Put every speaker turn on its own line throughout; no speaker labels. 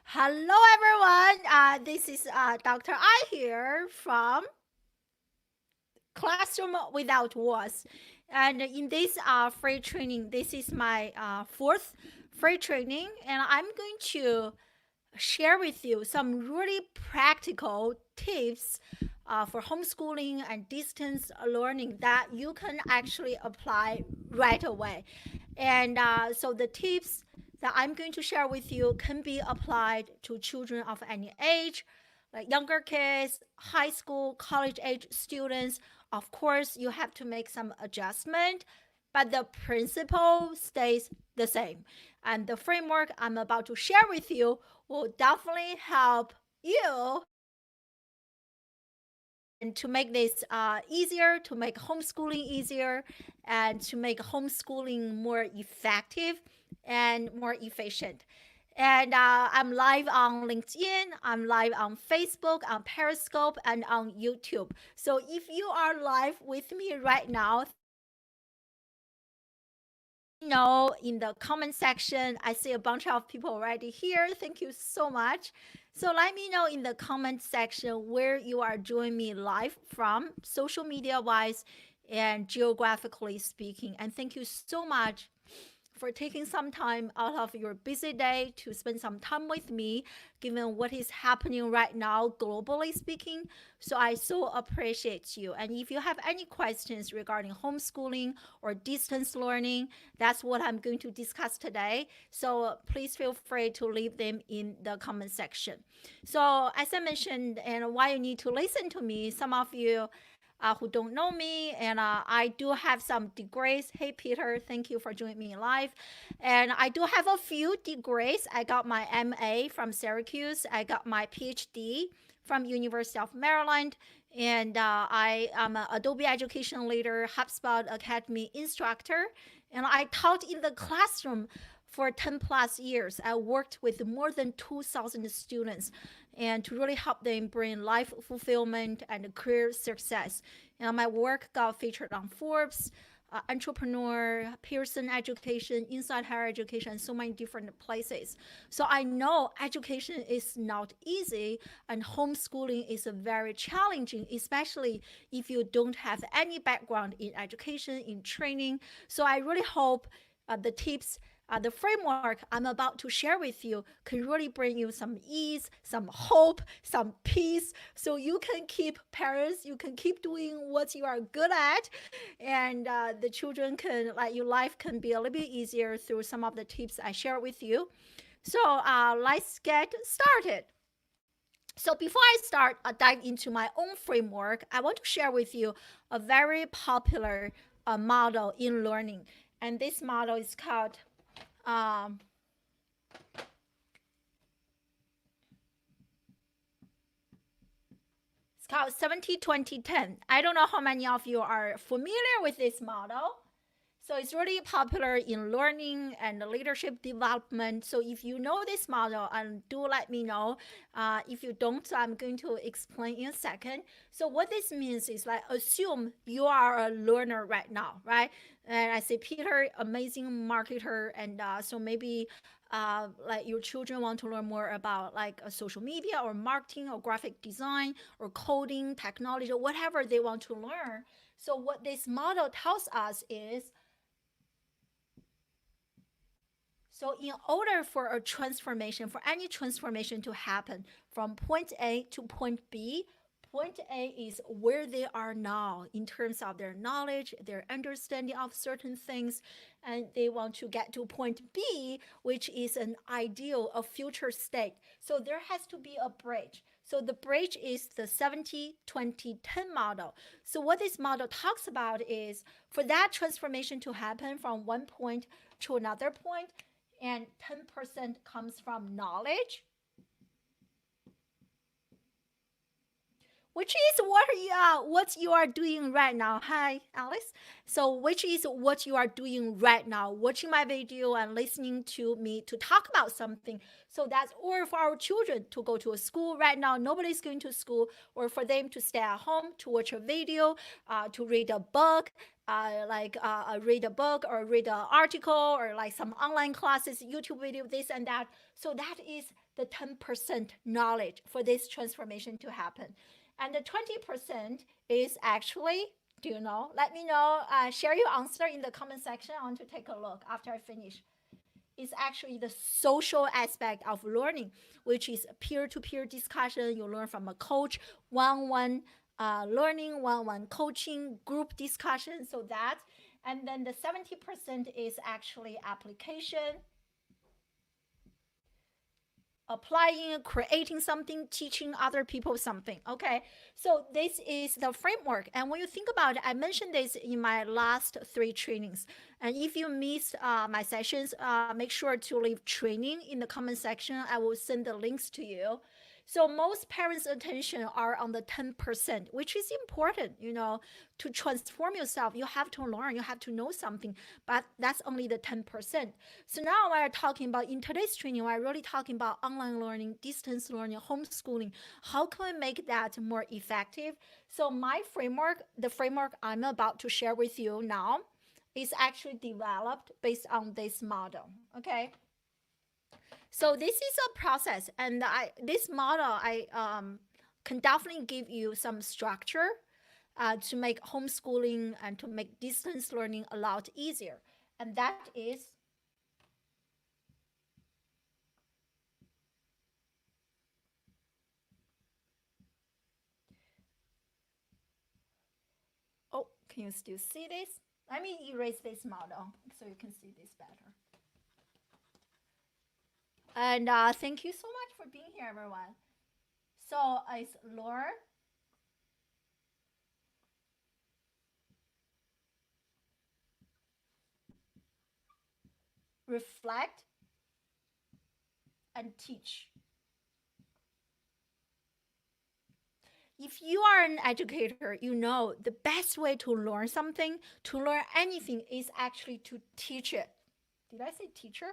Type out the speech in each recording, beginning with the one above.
Hello, everyone. This is Dr. I here from Classroom Without Walls. And in this free training, this is my fourth free training, and I'm going to share with you some really practical tips for homeschooling and distance learning that you can actually apply right away. And so the tips that I'm going to share with you can be applied to children of any age, like younger kids, high school, college age students. Of course, you have to make some adjustment, but the principle stays the same. And the framework I'm about to share with you will definitely help you and to make this easier, to make homeschooling easier, and to make homeschooling more effective and more efficient. And I'm live on LinkedIn, I'm live on Facebook, on Periscope, and on YouTube. So if you are live with me right now, know in the comment section. I see a bunch of people already here. Thank you so much. So let me know in the comment section where you are joining me live from, social media wise and geographically speaking. And thank you so much for taking some time out of your busy day to spend some time with me, given what is happening right now, globally speaking. So I so appreciate you. And if you have any questions regarding homeschooling or distance learning, that's what I'm going to discuss today. So please feel free to leave them in the comment section. So as I mentioned, and why you need to listen to me, some of you who don't know me, and I do have some degrees. Hey, Peter, thank you for joining me live. And I do have a few degrees. I got my MA from Syracuse. I got my PhD from University of Maryland. And I am an Adobe Education Leader, HubSpot Academy instructor. And I taught in the classroom for 10 plus years. I worked with more than 2,000 students and to really help them bring life fulfillment and career success. And my work got featured on Forbes, Entrepreneur, Pearson Education, Inside Higher Education, and so many different places. So I know education is not easy, and homeschooling is very challenging, especially if you don't have any background in education, in training. So I really hope the tips the framework I'm about to share with you can really bring you some ease, some hope, some peace, so you can keep parents, you can keep doing what you are good at, and the children can, like, your life can be a little bit easier through some of the tips I share with you. So let's get started. So before I start dive into my own framework, I want to share with you a very popular model in learning, and this model is called um, it's called 70-20-10. I don't know how many of you are familiar with this model. So it's really popular in learning and leadership development. So if you know this model, and do let me know. If you don't, I'm going to explain in a second. So what this means is, like, assume you are a learner right now, right? And I say, Peter, amazing marketer, and so maybe like your children want to learn more about, like, social media or marketing or graphic design or coding, technology, or whatever they want to learn. So what this model tells us is, so in order for a transformation, for any transformation to happen from point A to point B, point A is where they are now in terms of their knowledge, their understanding of certain things, and they want to get to point B, which is an ideal, a future state. So there has to be a bridge. So the bridge is the 70-20-10 model. So what this model talks about is, for that transformation to happen from one point to another point, and 10% comes from knowledge, which is what you are doing right now. Hi, Alice. So which is what you are doing right now, watching my video and listening to me to talk about something. So that's, or for our children to go to a school right now, nobody's going to school, or for them to stay at home to watch a video, to read a book. read a book or read an article or like some online classes, YouTube video, this and that. So that is the 10% knowledge for this transformation to happen. And the 20% is actually, do you know? Let me know. Share your answer in the comment section. I want to take a look after I finish. Is actually the social aspect of learning, which is peer-to-peer discussion. You learn from a coach, one-on-one learning, one-on-one coaching, group discussion. So that, and then the 70% is actually application, applying, creating something, teaching other people something. Okay, so this is the framework. And when you think about it, I mentioned this in my last 3 trainings. And if you missed my sessions, make sure to leave training in the comment section. I will send the links to you. So most parents' attention are on the 10%, which is important, to transform yourself. You have to learn, you have to know something, but that's only the 10%. So now we're talking about, in today's training, we're really talking about online learning, distance learning, homeschooling. How can we make that more effective? So my framework, the framework I'm about to share with you now, is actually developed based on this model, okay? So this is a process, and this model I can definitely give you some structure to make homeschooling and to make distance learning a lot easier. And that is oh, can you still see this? Let me erase this model so you can see this better. And thank you so much for being here, everyone. So it's learn, reflect, and teach. If you are an educator, you know the best way to learn something, to learn anything, is actually to teach it. Did I say teacher?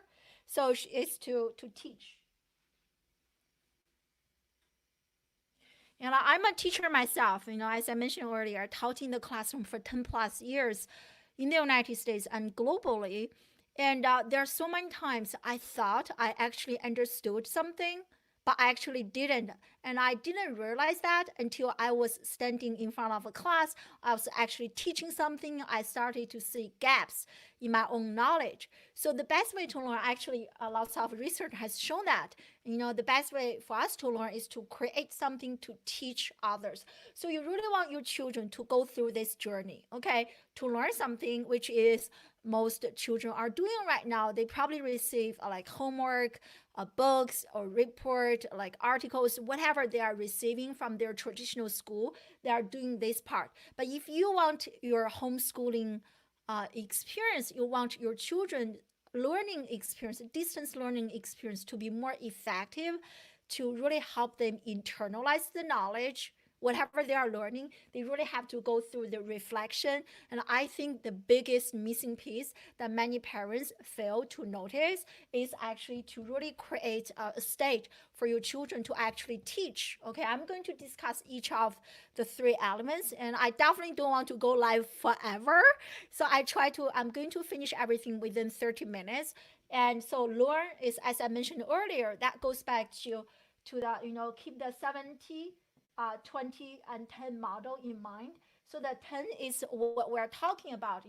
So it's to teach. I'm a teacher myself, as I mentioned earlier, taught in the classroom for 10 plus years in the United States and globally. And there are so many times I thought I actually understood something, but I actually didn't. And I didn't realize that until I was standing in front of a class. I was actually teaching something. I started to see gaps in my own knowledge. So the best way to learn, actually, lots of research has shown that, the best way for us to learn is to create something to teach others. So you really want your children to go through this journey, okay, to learn something, which is most children are doing right now. They probably receive like homework, books or report, like articles, whatever they are receiving from their traditional school, they are doing this part. But if you want your homeschooling experience, you want your children learning experience, distance learning experience to be more effective, to really help them internalize the knowledge, whatever they are learning, they really have to go through the reflection. And I think the biggest missing piece that many parents fail to notice is actually to really create a stage for your children to actually teach. Okay, I'm going to discuss each of the 3 elements, and I definitely don't want to go live forever. So I'm going to finish everything within 30 minutes. And so learn is, as I mentioned earlier, that goes back to the, keep the 70, 20 and 10 model in mind. So the 10 is what we're talking about,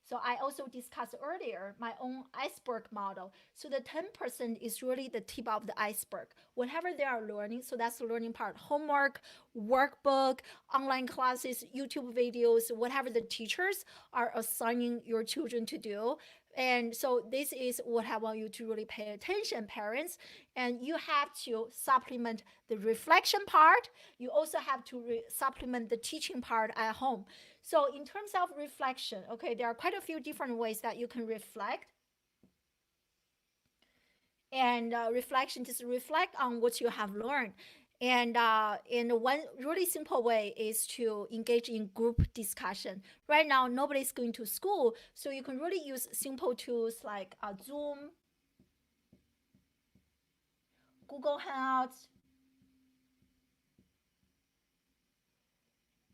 So I also discussed earlier my own iceberg model. So the 10% is really the tip of the iceberg. Whatever they are learning, so that's the learning part. Homework, workbook, online classes, YouTube videos, whatever the teachers are assigning your children to do. And so this is what I want you to really pay attention, parents. And you have to supplement the reflection part. You also have to supplement the teaching part at home. So in terms of reflection, okay, there are quite a few different ways that you can reflect. And reflection, just reflect on what you have learned. And one really simple way is to engage in group discussion. Right now, nobody's going to school, so you can really use simple tools like Zoom, Google Hangouts,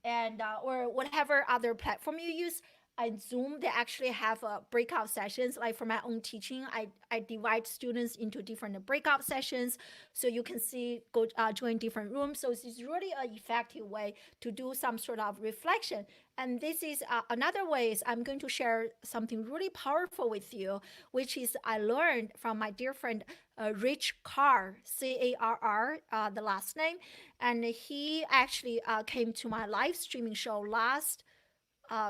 and or whatever other platform you use. in Zoom, they actually have breakout sessions. Like for my own teaching, I divide students into different breakout sessions, so you can see go join different rooms. So it's really an effective way to do some sort of reflection. And this is another way is I'm going to share something really powerful with you, which is I learned from my dear friend Rich Carr, Carr, the last name, and he actually came to my live streaming show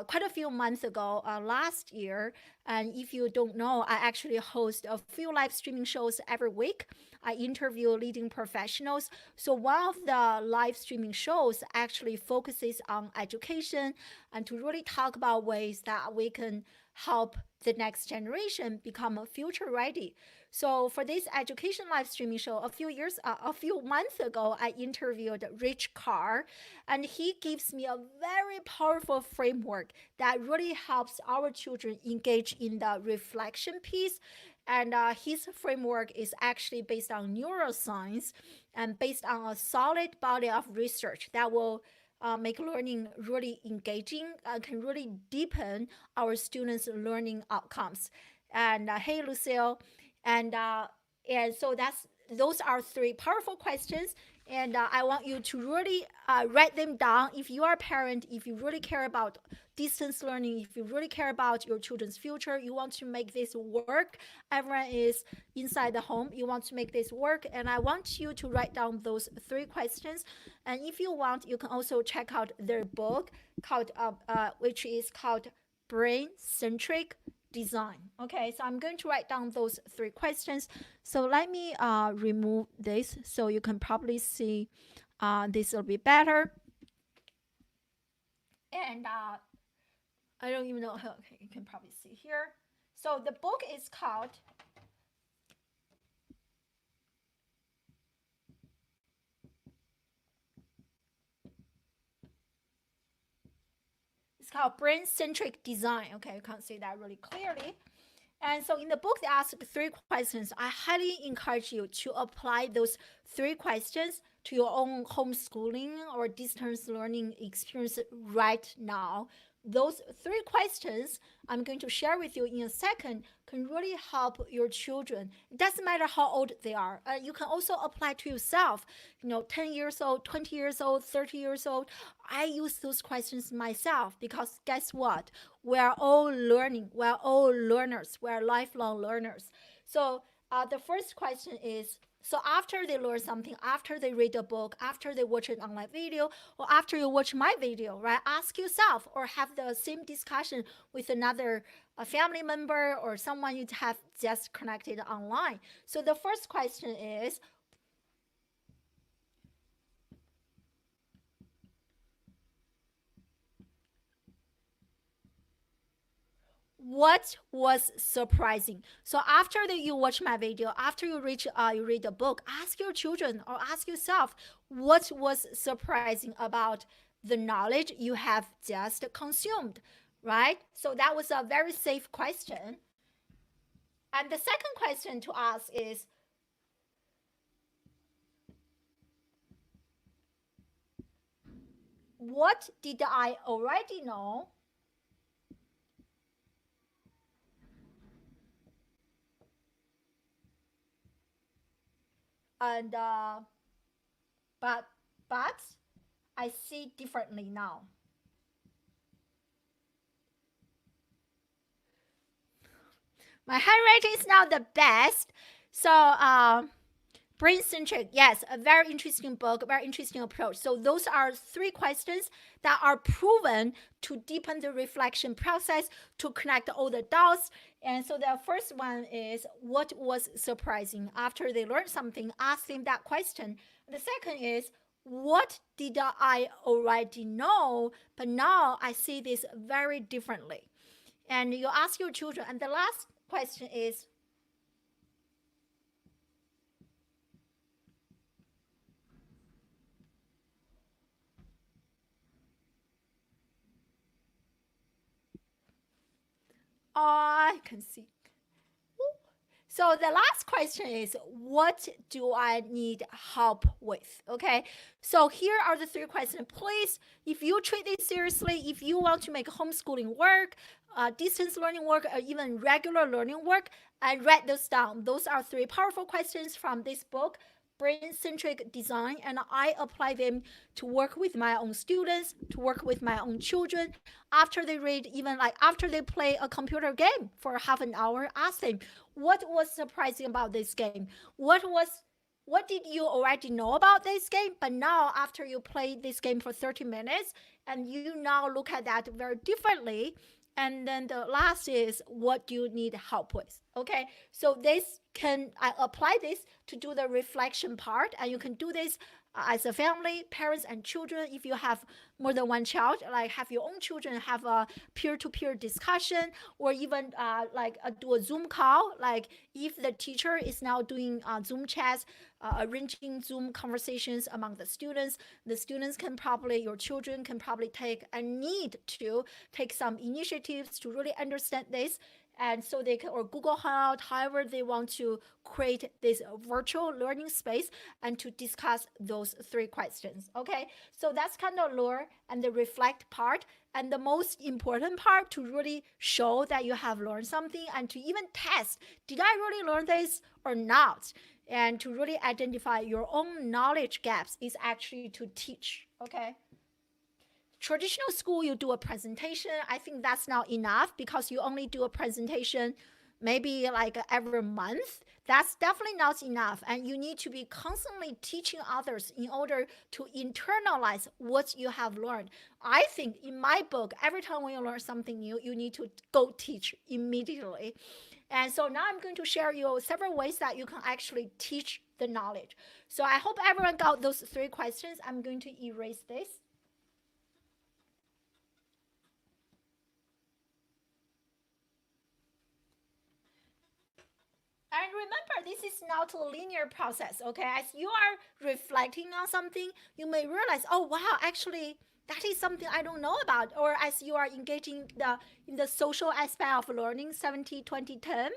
quite a few months ago, last year. And if you don't know, I actually host a few live streaming shows every week. I interview leading professionals. So one of the live streaming shows actually focuses on education and to really talk about ways that we can help the next generation become future ready. So for this education live streaming show, a few months ago, I interviewed Rich Carr, and he gives me a very powerful framework that really helps our children engage in the reflection piece. And his framework is actually based on neuroscience and based on a solid body of research that will make learning really engaging, can really deepen our students' learning outcomes. And hey, Lucille, and so those are three powerful questions, and I want you to really write them down. If you are a parent, if you really care about distance learning, if you really care about your children's future, you want to make this work, everyone is inside the home, you want to make this work, and I want you to write down those three questions. And if you want, you can also check out their book called which is called Brain Centric Design. Okay, so I'm going to write down those three questions. So let me remove this so you can probably see this will be better. And I don't even know. Okay, you can probably see here. So the book is called Brain Centric Design. Okay, you can't see that really clearly. And so in the book, they ask three questions. I highly encourage you to apply those three questions to your own homeschooling or distance learning experience right now. Those three questions I'm going to share with you in a second can really help your children. It doesn't matter how old they are. You can also apply to yourself. 10 years old, 20 years old, 30 years old. I use those questions myself because guess what? We are all learning. We are all learners. We are lifelong learners. So the first question is, so after they learn something, after they read a book, after they watch an online video, or after you watch my video, right? Ask yourself or have the same discussion with another a family member or someone you have just connected online. So the first question is, what was surprising? So after you watch my video, after you read the book, ask your children or ask yourself, what was surprising about the knowledge you have just consumed, right? So that was a very safe question. And the second question to ask is, what did I already know? And but but I see differently now. My handwriting is not the best, so Brain Centric, yes, a very interesting book, very interesting approach. So those are three questions that are proven to deepen the reflection process, to connect all the dots. And so the first one is, what was surprising? After they learned something, ask them that question. The second is, what did I already know, but now I see this very differently? And you ask your children. And the last question is, I can see. So the last question is, what do I need help with? Okay, so here are the three questions. Please, if you treat this seriously, if you want to make homeschooling work, distance learning work, or even regular learning work, and write those down. Those are three powerful questions from this book, Brain-Centric Design, and I apply them to work with my own students, to work with my own children. After they read, even like after they play a computer game for half an hour, ask them, what was surprising about this game? What did you already know about this game? But now after you play this game for 30 minutes and you now look at that very differently. And then the last is, what do you need help with? Okay, so I apply this to do the reflection part, and you can do this as a family, parents and children. If you have more than one child, like have your own children, have a peer-to-peer discussion, or even do a Zoom call. Like if the teacher is now doing Zoom chats, arranging Zoom conversations among the students can probably, your children can probably take and need to take some initiatives to really understand this. And so they can, or Google Hangout, however they want to create this virtual learning space and to discuss those three questions. Okay, so that's kind of learn and the reflect part. And the most important part, to really show that you have learned something and to even test, did I really learn this or not? And to really identify your own knowledge gaps is actually to teach. Okay. Traditional school, you do a presentation. I think that's not enough, because you only do a presentation maybe like every month. That's definitely not enough. And you need to be constantly teaching others in order to internalize what you have learned. I think in my book, every time when you learn something new, you need to go teach immediately. And so now I'm going to share you several ways that you can actually teach the knowledge. So I hope everyone got those three questions. I'm going to erase this. And remember, this is not a linear process, okay? As you are reflecting on something, you may realize, oh, wow, actually, that is something I don't know about. Or as you are engaging in the social aspect of learning, 70-20-10,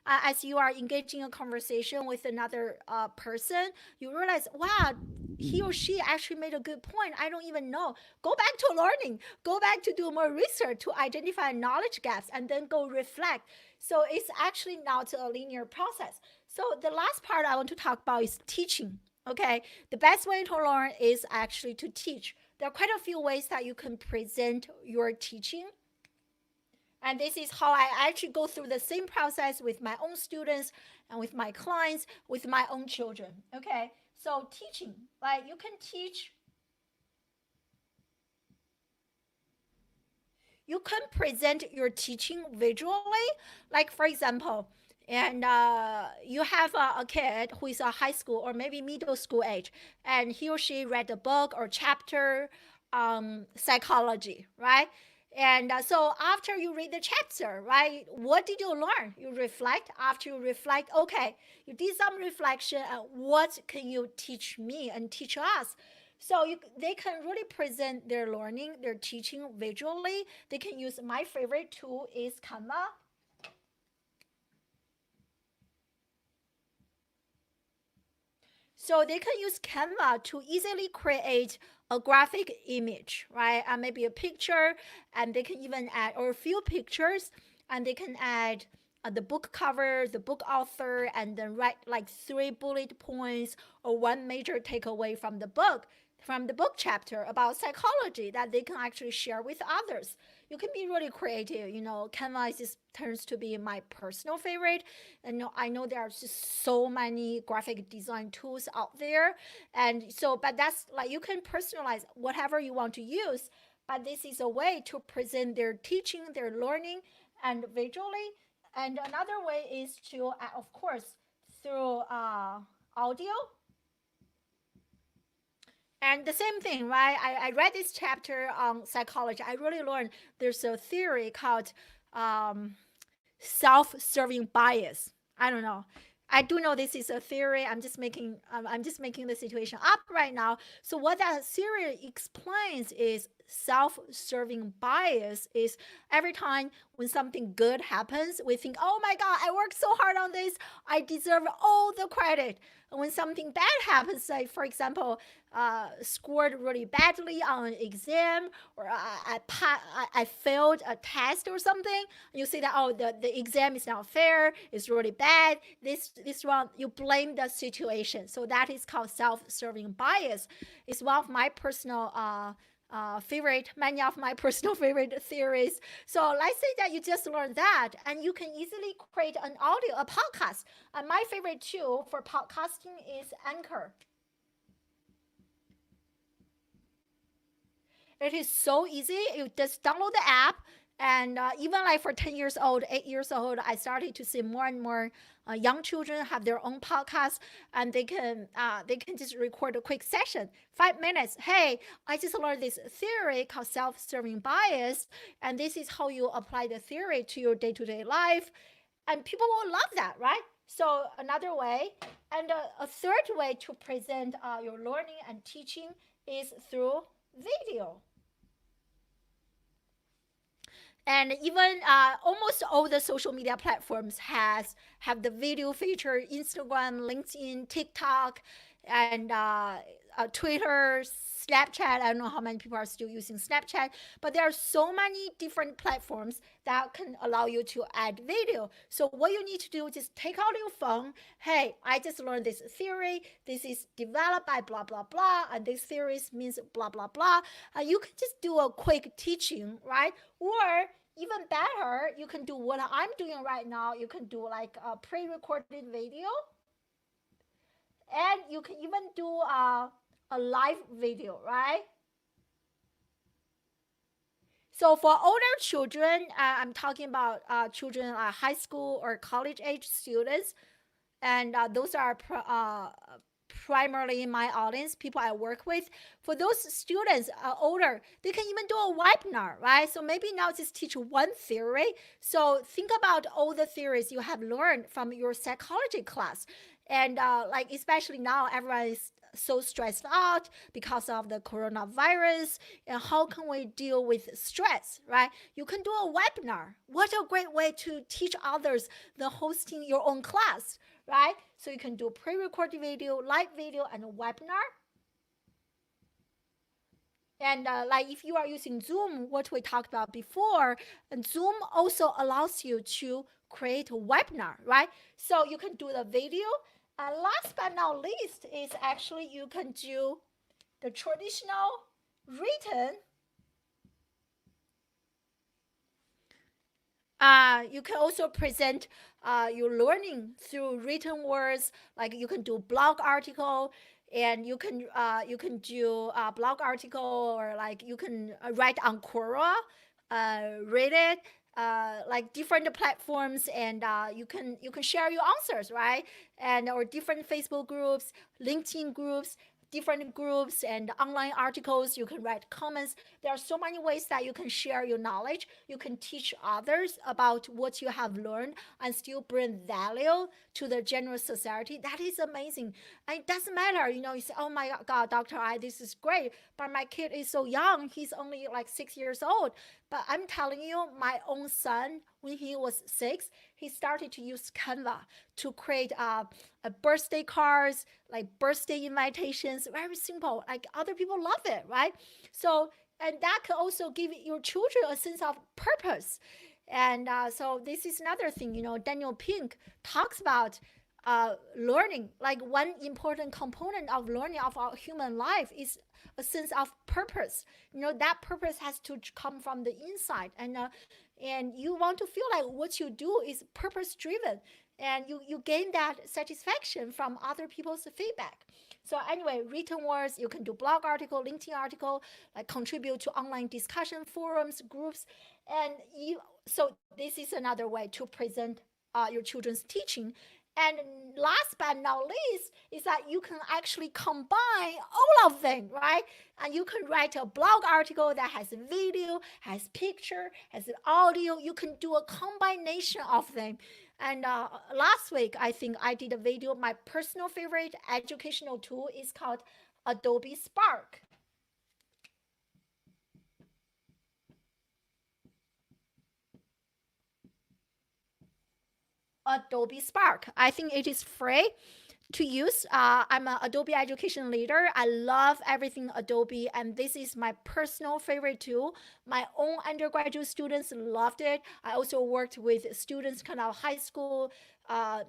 as you are engaging a conversation with another person, you realize, wow, he or she actually made a good point. I don't even know. Go back to learning. Go back to do more research to identify knowledge gaps and then go reflect. So it's actually not a linear process. So the last part I want to talk about is teaching. Okay, the best way to learn is actually to teach. There are quite a few ways that you can present your teaching. And this is how I actually go through the same process with my own students and with my clients, with my own children. Okay, so teaching, like you can teach, you can present your teaching visually. Like for example, and you have a kid who is a high school or maybe middle school age, and he or she read a book or chapter on psychology, right? And so after you read the chapter, right, what did you learn? You reflect. After you reflect, okay, you did some reflection. What can you teach me and teach us? So they can really present their learning, their teaching visually. They can use, my favorite tool is Canva. So they can use Canva to easily create a graphic image, right? Maybe a picture, and they can even add, or a few pictures, and they can add the book cover, the book author, and then write like 3 bullet points or one major takeaway from the book chapter about psychology that they can actually share with others. You can be really creative. Canva just turns to be my personal favorite. And I know there are just so many graphic design tools out there. And so, but that's like, you can personalize whatever you want to use. But this is a way to present their teaching, their learning, and visually. And another way is to, of course, through audio. And the same thing, right? I read this chapter on psychology. I really learned there's a theory called self-serving bias. I don't know. I do know this is a theory. I'm just making the situation up right now. So what that theory explains is self-serving bias is every time when something good happens, we think, oh my God, I worked so hard on this. I deserve all the credit. And when something bad happens, like for example, scored really badly on an exam, or I failed a test or something, you say that, oh, the exam is not fair, it's really bad, this wrong, you blame the situation. So that is called self-serving bias. It's one of my personal many of my personal favorite theories. So let's say that you just learned that, and you can easily create an audio, a podcast. And my favorite tool for podcasting is Anchor. It is so easy. You just download the app, and even like for 10 years old, 8 years old, I started to see more and more young children have their own podcast, and they can just record a quick session, 5 minutes. Hey, I just learned this theory called self-serving bias, and this is how you apply the theory to your day-to-day life, and people will love that, right? So another way, and a third way to present your learning and teaching is through video. And even almost all the social media platforms have the video feature: Instagram, LinkedIn, TikTok, and Twitter, Snapchat. I don't know how many people are still using Snapchat, but there are so many different platforms that can allow you to add video. So what you need to do is just take out your phone. Hey, I just learned this theory. This is developed by blah, blah, blah, and this theory means blah, blah, blah. You can just do a quick teaching, right? Or even better, you can do what I'm doing right now. You can do like a pre-recorded video, and you can even do a live video, right? So for older children, I'm talking about children, high school or college age students, and those are primarily my audience, people I work with. For those students older, they can even do a webinar, right? So maybe now just teach one theory. So think about all the theories you have learned from your psychology class. And like especially now, everyone is so stressed out because of the coronavirus, and how can we deal with stress, right? You can do a webinar. What a great way to teach others than hosting your own class, right? So you can do pre-recorded video, live video, and a webinar. And like if you are using Zoom, what we talked about before, and Zoom also allows you to create a webinar, right? So you can do the video. And last but not least is actually you can do the traditional written. You can also present your learning through written words. Like you can do blog article, and you can do a blog article, or like you can write on Quora, read it, like different platforms, and you can share your answers, right? And or different Facebook groups, LinkedIn groups, different groups, and online articles. You can write comments. There are so many ways that you can share your knowledge. You can teach others about what you have learned and still bring value to the general society. That is amazing. And it doesn't matter, you say, oh my God, Dr. I, this is great, but my kid is so young. He's only like 6 years old. But I'm telling you, my own son, when he was 6, he started to use Canva to create a birthday cards, like birthday invitations. Very simple. Like other people love it, right? So, and that can also give your children a sense of purpose. And so this is another thing, Daniel Pink talks about learning. Like one important component of learning of our human life is a sense of purpose. That purpose has to come from the inside, and you want to feel like what you do is purpose driven, and you gain that satisfaction from other people's feedback. So anyway, written words, you can do blog article, LinkedIn article, like contribute to online discussion forums, groups, and so this is another way to present your children's teaching. And last but not least is that you can actually combine all of them, right? And you can write a blog article that has video, has picture, has audio. You can do a combination of them. And last week, I think I did a video. My personal favorite educational tool is called Adobe Spark. Adobe Spark. I think it is free to use. I'm an Adobe education leader. I love everything Adobe, and this is my personal favorite tool. My own undergraduate students loved it. I also worked with students kind of high school,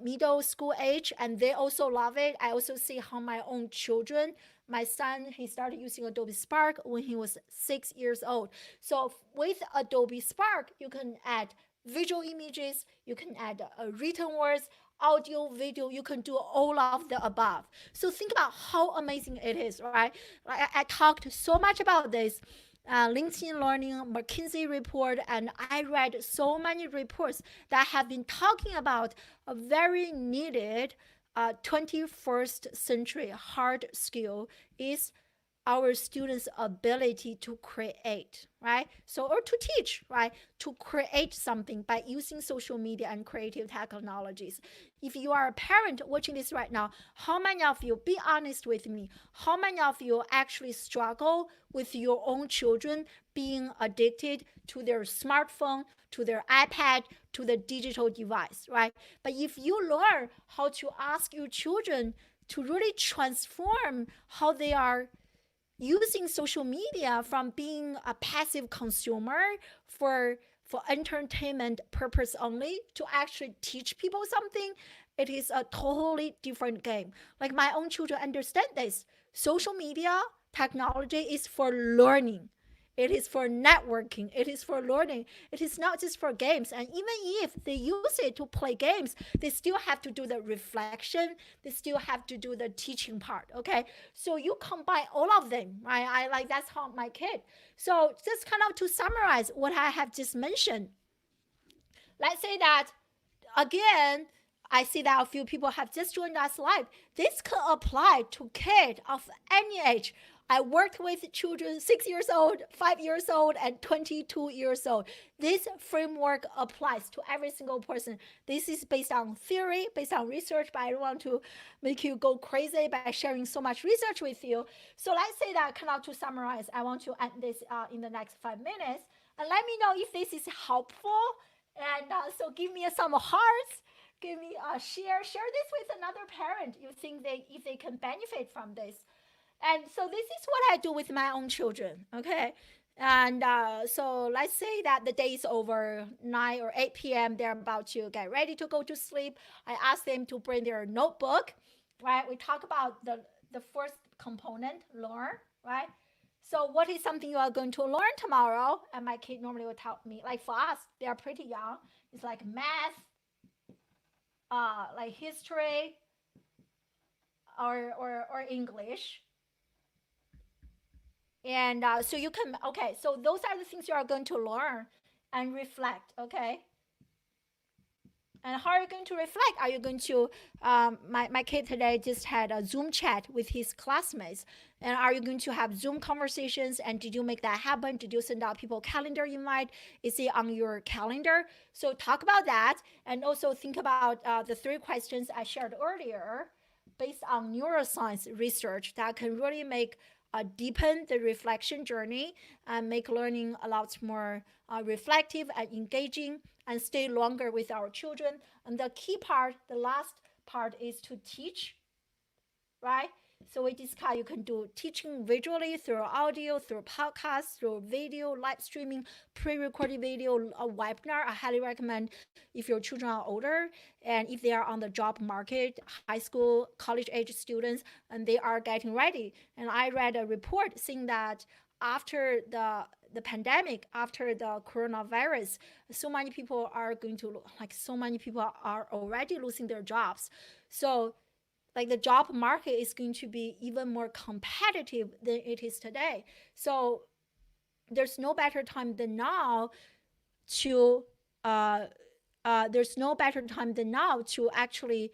middle school age, and they also love it. I also see how my own children, my son, he started using Adobe Spark when he was 6 years old. So with Adobe Spark, you can add visual images, you can add written words, audio, video, you can do all of the above. So think about how amazing it is, right? I talked so much about this. LinkedIn Learning, McKinsey report, and I read so many reports that have been talking about a very needed 21st century hard skill is our students' ability to create, right? So, or to teach, right? To create something by using social media and creative technologies. If you are a parent watching this right now, how many of you, be honest with me, how many of you actually struggle with your own children being addicted to their smartphone, to their iPad, to the digital device, right? But if you learn how to ask your children to really transform how they are using social media from being a passive consumer for entertainment purpose only to actually teach people something, it is a totally different game. Like my own children understand this. Social media technology is for learning. It is for networking. It is for learning. It is not just for games. And even if they use it to play games, they still have to do the reflection. They still have to do the teaching part. Okay. So you combine all of them, right? I like that's how my kid. So just kind of to summarize what I have just mentioned. Let's say that again, I see that a few people have just joined us live. This could apply to kids of any age. I worked with children 6 years old, 5 years old, and 22 years old. This framework applies to every single person. This is based on theory, based on research, but I don't want to make you go crazy by sharing so much research with you. So let's say that, kind of to summarize, I want to end this in the next 5 minutes. And let me know if this is helpful. And so give me some hearts. Give me a share this with another parent you think if they can benefit from this. And so this is what I do with my own children, okay? And so let's say that the day is over, 9 or 8 p.m. They're about to get ready to go to sleep. I ask them to bring their notebook, right? We talk about the first component, learn, right? So what is something you are going to learn tomorrow? And my kid normally will tell me, like for us, they are pretty young. It's like math, like history, or English. And so you can, okay, so those are the things you are going to learn and reflect, okay? And how are you going to reflect? Are you going to, my kid today just had a Zoom chat with his classmates. And are you going to have Zoom conversations? And did you make that happen? Did you send out people calendar invite? Is it on your calendar? So talk about that. And also think about the 3 questions I shared earlier based on neuroscience research that can really make deepen the reflection journey and make learning a lot more reflective and engaging and stay longer with our children. And the key part, the last part, is to teach, right? So we discuss you can do teaching visually through audio, through podcasts, through video, live streaming, pre-recorded video, a webinar. I highly recommend if your children are older and if they are on the job market, high school, college age students, and they are getting ready. And I read a report saying that after the pandemic, after the coronavirus, so many people are already losing their jobs. So like the job market is going to be even more competitive than it is today. So there's no better time than now to actually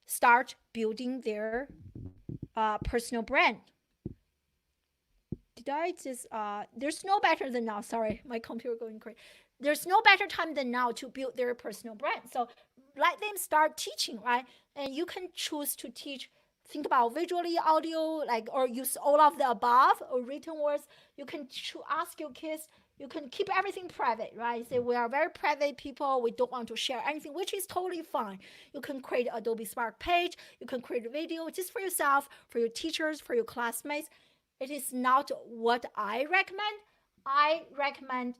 start building their personal brand. Did I just there's no better than now. Sorry, my computer going crazy. There's no better time than now to build their personal brand. So let them start teaching, right? And you can choose to teach, think about visually, audio, like, or use all of the above or written words. You can ask your kids, You can keep everything private, right? Say we are very private people. We don't want to share anything, which is totally fine. You can create an Adobe Spark page. You can create a video just for yourself, for your teachers, for your classmates. It is not what I recommend. I recommend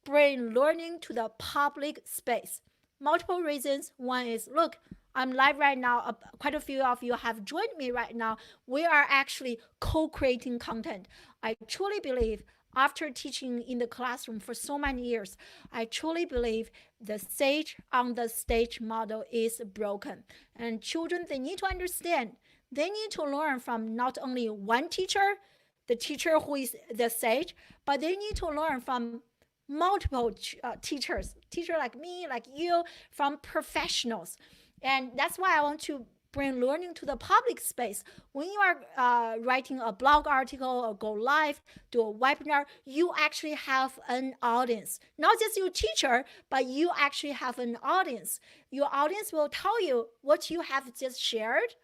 bring learning to the public space. Multiple reasons. One is, look, I'm live right now. Quite a few of you have joined me right now. We are actually co-creating content. I truly believe, after teaching in the classroom for so many years, I truly believe the sage on the stage model is broken. And children, they need to understand, they need to learn from not only one teacher, the teacher who is the sage, but they need to learn from multiple teachers like me, like you, from professionals. And that's why I want to bring learning to the public space. When you are writing a blog article or go live, do a webinar, you actually have an audience. Not just your teacher, but you actually have an audience. Your audience will tell you what you have just shared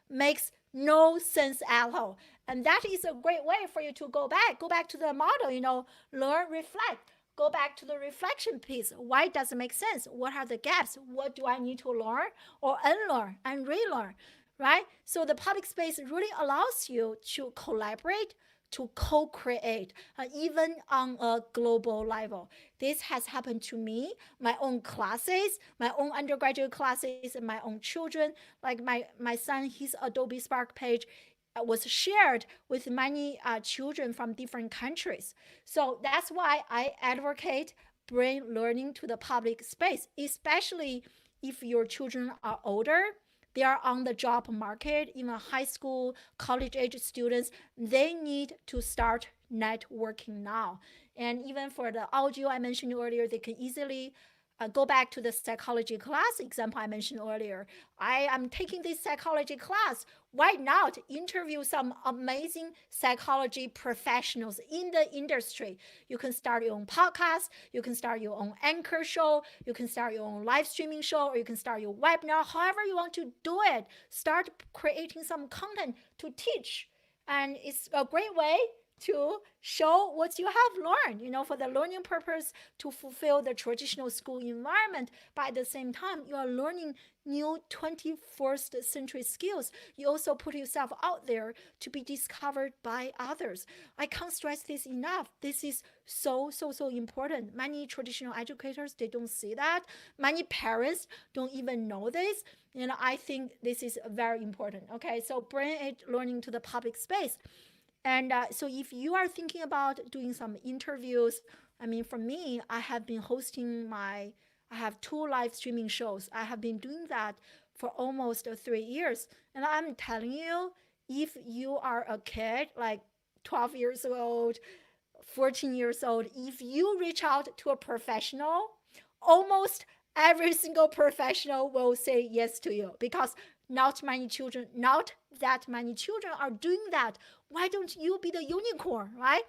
makes no sense at all. And that is a great way for you to go back to the model, learn, reflect. Go back to the reflection piece. Why does it make sense? What are the gaps? What do I need to learn or unlearn and relearn, right? So the public space really allows you to collaborate, to co-create, even on a global level. This has happened to me, my own classes, my own undergraduate classes, and my own children. Like my son, his Adobe Spark page was shared with many children from different countries. So that's why I advocate bring learning to the public space, especially if your children are older, they are on the job market, even high school, college age students, they need to start networking now. And even for the audio I mentioned earlier, they can easily go back to the psychology class example I mentioned earlier. I am taking this psychology class. Why not interview some amazing psychology professionals in the industry? You can start your own podcast. You can start your own anchor show. You can start your own live streaming show, or you can start your webinar. However you want to do it, start creating some content to teach. And it's a great way to show what you have learned, for the learning purpose to fulfill the traditional school environment. But at the same time, you are learning new 21st century skills. You also put yourself out there to be discovered by others. I can't stress this enough. This is so important. Many traditional educators, they don't see that. Many parents don't even know this. I think this is very important. Okay, so bring it learning to the public space. And so if you are thinking about doing some interviews, for me, I have been I have 2 live streaming shows. I have been doing that for almost 3 years. And I'm telling you, if you are a kid, like 12 years old, 14 years old, if you reach out to a professional, almost every single professional will say yes to you, because not that many children are doing that. Why don't you be the unicorn, right?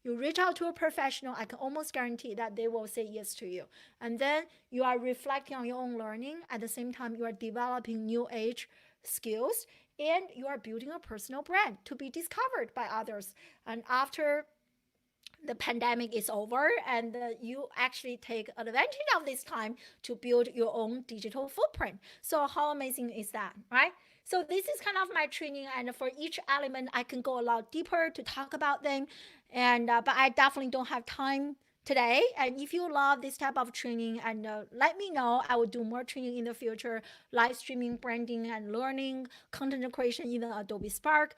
You reach out to a professional, I can almost guarantee that they will say yes to you. And then you are reflecting on your own learning. At the same time, you are developing new age skills, and you are building a personal brand to be discovered by others. And after the pandemic is over, and you actually take advantage of this time to build your own digital footprint. So how amazing is that, right? So this is kind of my training, and for each element, I can go a lot deeper to talk about them. And but I definitely don't have time today. And if you love this type of training, and let me know, I will do more training in the future, live streaming, branding and learning, content creation, even Adobe Spark.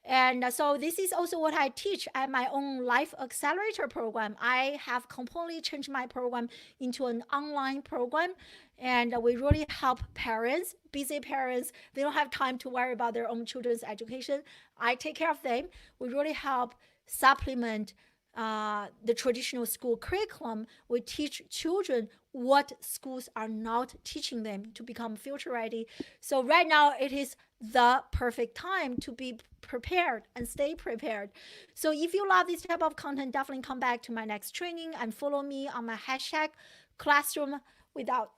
And so this is also what I teach at my own Life Accelerator program. I have completely changed my program into an online program. And we really help parents, busy parents. They don't have time to worry about their own children's education. I take care of them. We really help supplement the traditional school curriculum. We teach children what schools are not teaching them to become future ready. So right now it is the perfect time to be prepared and stay prepared. So if you love this type of content, definitely come back to my next training and follow me on my hashtag classroom without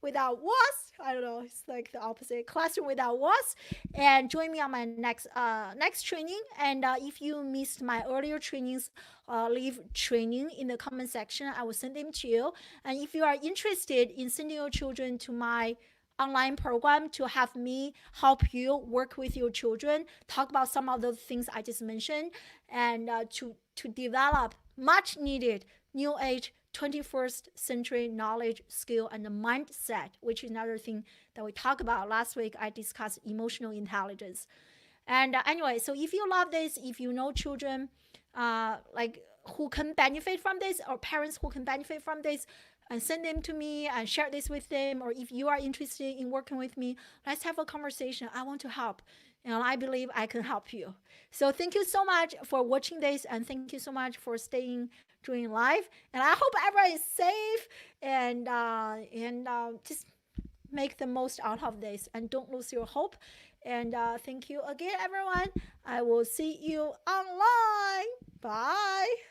without was. I don't know. It's like the opposite. Classroom without was. And join me on my next training. And if you missed my earlier trainings, leave training in the comment section. I will send them to you. And if you are interested in sending your children to my online program to have me help you work with your children, talk about some of the things I just mentioned, and to develop much needed new age 21st century knowledge, skill, and the mindset, which is another thing that we talked about last week. I discussed emotional intelligence. And anyway, so if you love this, if you know children like who can benefit from this, or parents who can benefit from this, and send them to me and share this with them. Or if you are interested in working with me, let's have a conversation. I want to help, and I believe I can help you. So thank you so much for watching this, and thank you so much for staying during live. And I hope everyone is safe, and just make the most out of this, and don't lose your hope. And thank you again, everyone. I will see you online. Bye.